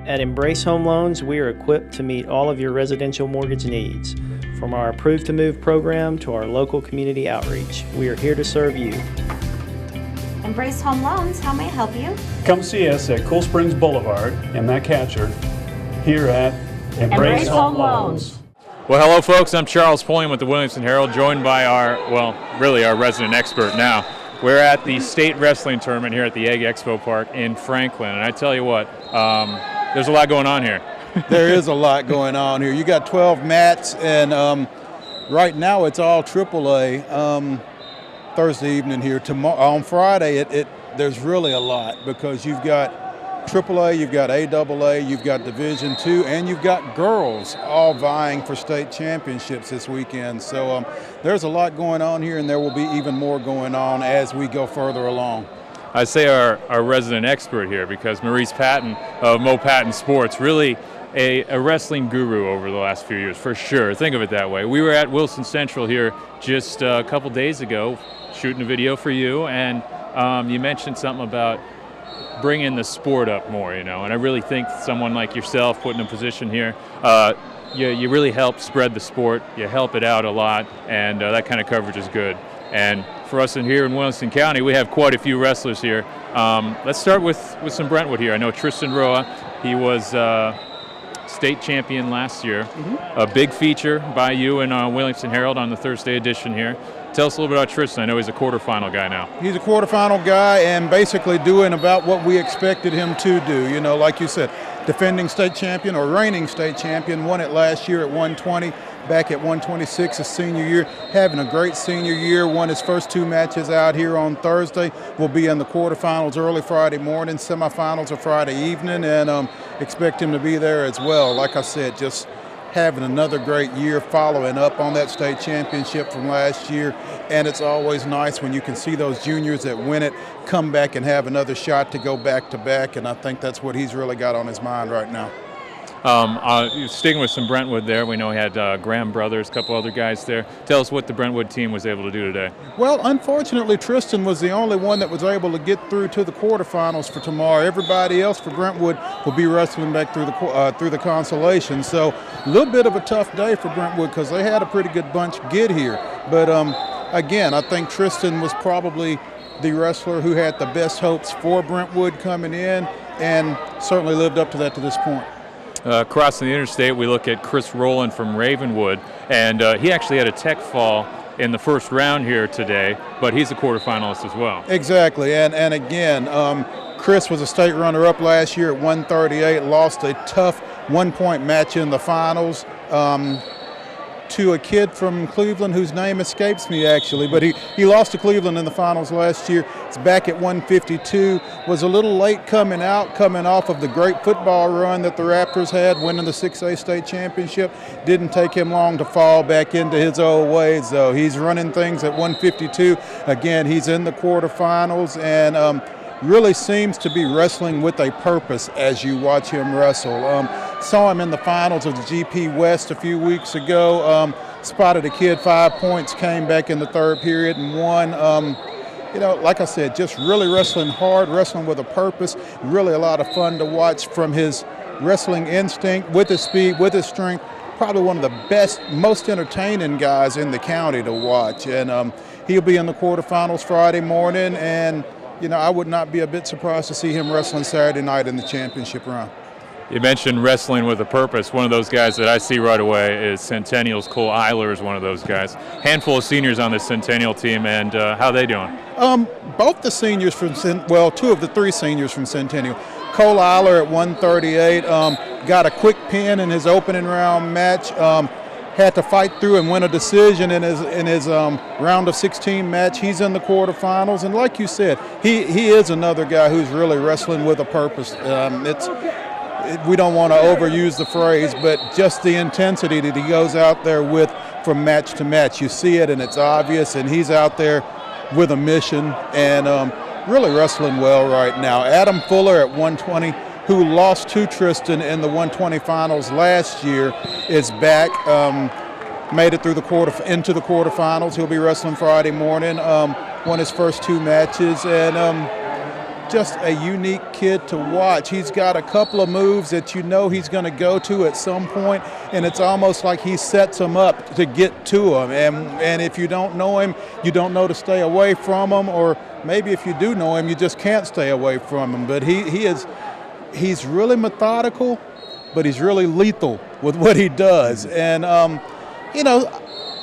At Embrace Home Loans, we are equipped to meet all of your residential mortgage needs. From our Approved to Move program to our local community outreach, we are here to serve you. Embrace Home Loans, how may I help you? Come see us at Cool Springs Boulevard in Catcher here at Embrace Home Loans. Well, hello folks, I'm Charles Pulliam with the Williamson Herald, joined by our resident expert now. We're at the state wrestling tournament here at the Egg Expo Park in Franklin, and I tell you what, there's a lot going on here. There is a lot going on here. You got 12 mats, and right now it's all AAA. Thursday evening here. Tomorrow, on Friday, there's really a lot because you've got AAA, you've got AAA, you've got Division II, and you've got girls all vying for state championships this weekend. So there's a lot going on here, and there will be even more going on as we go further along. I say our resident expert here because Maurice Patton of Mo Patton Sports, really a wrestling guru over the last few years, for sure. Think of it that way. We were at Wilson Central here just a couple days ago shooting a video for you, and you mentioned something about bringing the sport up more, and I really think someone like yourself put in a position here, you really help spread the sport, you help it out a lot, and that kind of coverage is good. And for us here in Williamson County, we have quite a few wrestlers here. Let's start with some Brentwood here. I know Tristan Roa, he was state champion last year. Mm-hmm. A big feature by you in Williamson Herald on the Thursday edition here. Tell us a little bit about Tristan. I know he's a quarterfinal guy now. He's a quarterfinal guy and basically doing about what we expected him to do. Like you said, defending state champion or reigning state champion, won it last year at 120, back at 126 his senior year, having a great senior year, won his first 2 matches out here on Thursday. We'll be in the quarterfinals early Friday morning, semifinals are Friday evening, and expect him to be there as well. Like I said, just having another great year following up on that state championship from last year, and it's always nice when you can see those juniors that win it come back and have another shot to go back to back, and I think that's what he's really got on his mind right now. Sticking with some Brentwood there, we know he had Graham Brothers, a couple other guys there. Tell us what the Brentwood team was able to do today. Well, unfortunately, Tristan was the only one that was able to get through to the quarterfinals for tomorrow. Everybody else for Brentwood will be wrestling back through the consolation. So a little bit of a tough day for Brentwood because they had a pretty good bunch get here. But again, I think Tristan was probably the wrestler who had the best hopes for Brentwood coming in and certainly lived up to that to this point. Crossing the interstate, we look at Chris Rowland from Ravenwood, and he actually had a tech fall in the first round here today, but he's a quarterfinalist as well. Exactly, and again, Chris was a state runner-up last year at 138, lost a tough one-point match in the finals to a kid from Cleveland whose name escapes me actually, but he lost to Cleveland in the finals last year. It's back at 152, was a little late coming off of the great football run that the Raptors had, winning the 6A state championship. Didn't take him long to fall back into his old ways though. He's running things at 152. Again, he's in the quarterfinals and really seems to be wrestling with a purpose as you watch him wrestle. Saw him in the finals of the GP West a few weeks ago. Spotted a kid 5 points, came back in the third period and won. Like I said, just really wrestling hard, wrestling with a purpose. Really a lot of fun to watch from his wrestling instinct, with his speed, with his strength. Probably one of the best, most entertaining guys in the county to watch. And he'll be in the quarterfinals Friday morning, and I would not be a bit surprised to see him wrestling Saturday night in the championship round. You mentioned wrestling with a purpose. One of those guys that I see right away is Centennial's Cole Eiler is one of those guys. Handful of seniors on this Centennial team, and how are they doing? Both the seniors from, 2 of the 3 seniors from Centennial. Cole Eiler at 138 got a quick pin in his opening round match. Had to fight through and win a decision in his round of 16 match. He's in the quarterfinals, and like you said, he is another guy who's really wrestling with a purpose. We don't want to overuse the phrase, but just the intensity that he goes out there with from match to match. You see it, and it's obvious, and he's out there with a mission and really wrestling well right now. Adam Fuller at 120, who lost to Tristan in the 120 finals last year, is back. Made it through into the quarterfinals. He'll be wrestling Friday morning. Won his first 2 matches, and just a unique kid to watch. He's got a couple of moves that you know he's going to go to at some point, and it's almost like he sets them up to get to him. And if you don't know him, you don't know to stay away from him, or maybe if you do know him, you just can't stay away from him. But he's really methodical, but he's really lethal with what he does. And,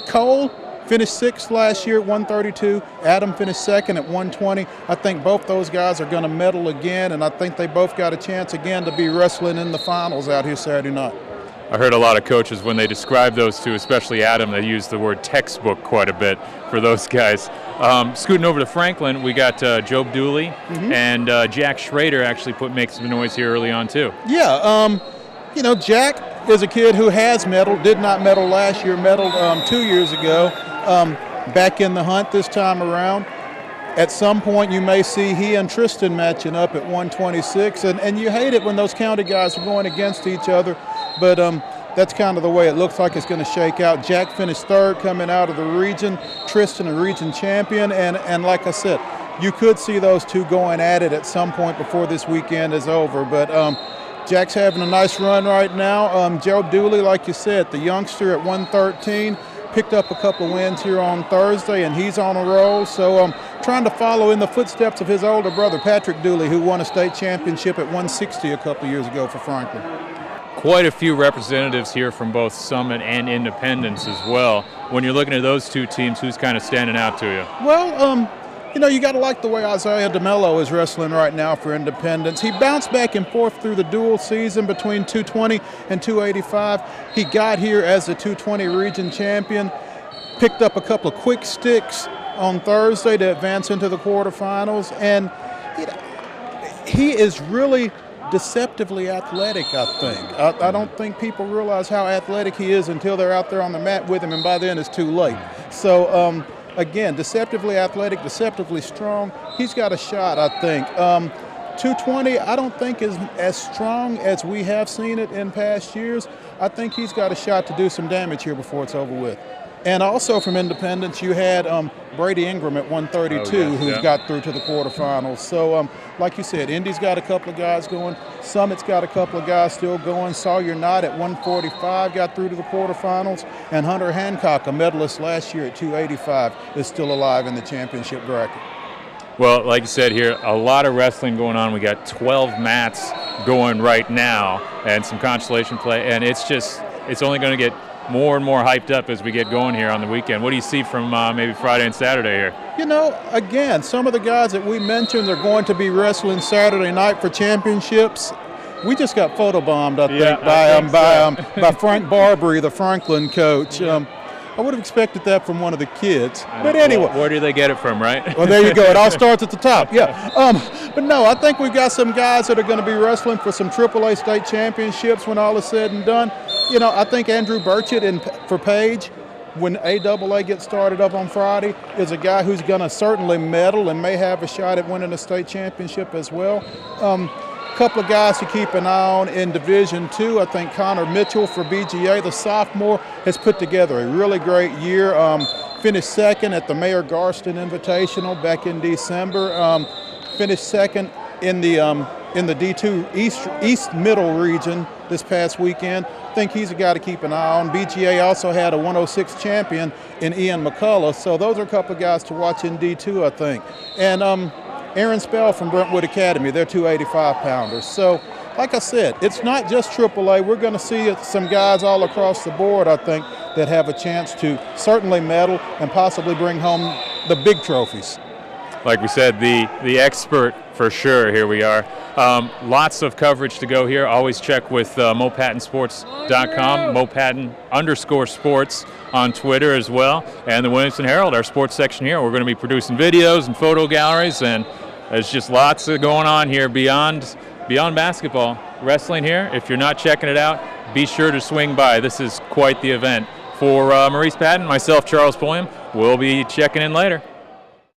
Cole finished 6th last year at 132. Adam finished 2nd at 120. I think both those guys are going to medal again, and I think they both got a chance again to be wrestling in the finals out here Saturday night. I heard a lot of coaches, when they describe those two, especially Adam, they use the word textbook quite a bit for those guys. Scooting over to Franklin, we got Job Dooley and Jack Schrader actually makes some noise here early on too. Yeah, Jack is a kid who has medaled, did not medal last year, medaled 2 years ago. Back in the hunt this time around. At some point you may see he and Tristan matching up at 126, and you hate it when those county guys are going against each other, but that's kind of the way it looks like it's going to shake out. Jack finished 3rd coming out of the region, Tristan a region champion, and like I said, you could see those two going at it at some point before this weekend is over, but Jack's having a nice run right now. Joe Dooley, like you said, the youngster at 113, picked up a couple of wins here on Thursday, and he's on a roll. So trying to follow in the footsteps of his older brother, Patrick Dooley, who won a state championship at 160 a couple of years ago for Franklin. Quite a few representatives here from both Summit and Independence as well. When you're looking at those two teams, who's kind of standing out to you? Well, you got to like the way Isaiah DeMello is wrestling right now for Independence. He bounced back and forth through the dual season between 220 and 285. He got here as the 220 region champion, picked up a couple of quick sticks on Thursday to advance into the quarterfinals, and he is really deceptively athletic, I think. I don't think people realize how athletic he is until they're out there on the mat with him, and by then it's too late. So, again, deceptively athletic, deceptively strong. He's got a shot, I think. 220, I don't think is as strong as we have seen it in past years. I think he's got a shot to do some damage here before it's over with. And also from Independence, you had Brady Ingram at 132, who's got through to the quarterfinals. So, like you said, Indy's got a couple of guys going. Summit's got a couple of guys still going. Sawyer Knott at 145 got through to the quarterfinals. And Hunter Hancock, a medalist last year at 285, is still alive in the championship bracket. Well, like you said here, a lot of wrestling going on. We got 12 mats going right now and some consolation play. And it's only going to get more and more hyped up as we get going here on the weekend. What do you see from maybe Friday and Saturday here? Again, some of the guys that we mentioned are going to be wrestling Saturday night for championships. We just got photobombed, I think, by Frank Barbary, the Franklin coach. I would have expected that from one of the kids. But anyway. Where do they get it from, right? Well, there you go. It all starts at the top. Yeah. But no, I think we've got some guys that are going to be wrestling for some AAA state championships when all is said and done. I think Andrew Burchett for Page, when AAA gets started up on Friday, is a guy who's going to certainly medal and may have a shot at winning a state championship as well. A couple of guys to keep an eye on in Division II. I think Connor Mitchell for BGA, the sophomore, has put together a really great year. Finished 2nd at the Mayor Garston Invitational back in December. Finished 2nd in the D2 East Middle region this past weekend. I think he's a guy to keep an eye on. BGA also had a 106 champion in Ian McCullough, so those are a couple of guys to watch in D2, I think. And Aaron Spell from Brentwood Academy, they're 285-pounders. So, like I said, it's not just AAA. We're going to see some guys all across the board, I think, that have a chance to certainly medal and possibly bring home the big trophies. Like we said, the expert for sure. Here we are. Lots of coverage to go here. Always check with MoPattonSports.com, MoPatton_sports on Twitter as well, and the Williamson Herald, our sports section here. We're going to be producing videos and photo galleries, and there's just lots going on here beyond basketball. Wrestling here, if you're not checking it out, be sure to swing by. This is quite the event. For Maurice Patton, myself, Charles Pulliam, we'll be checking in later.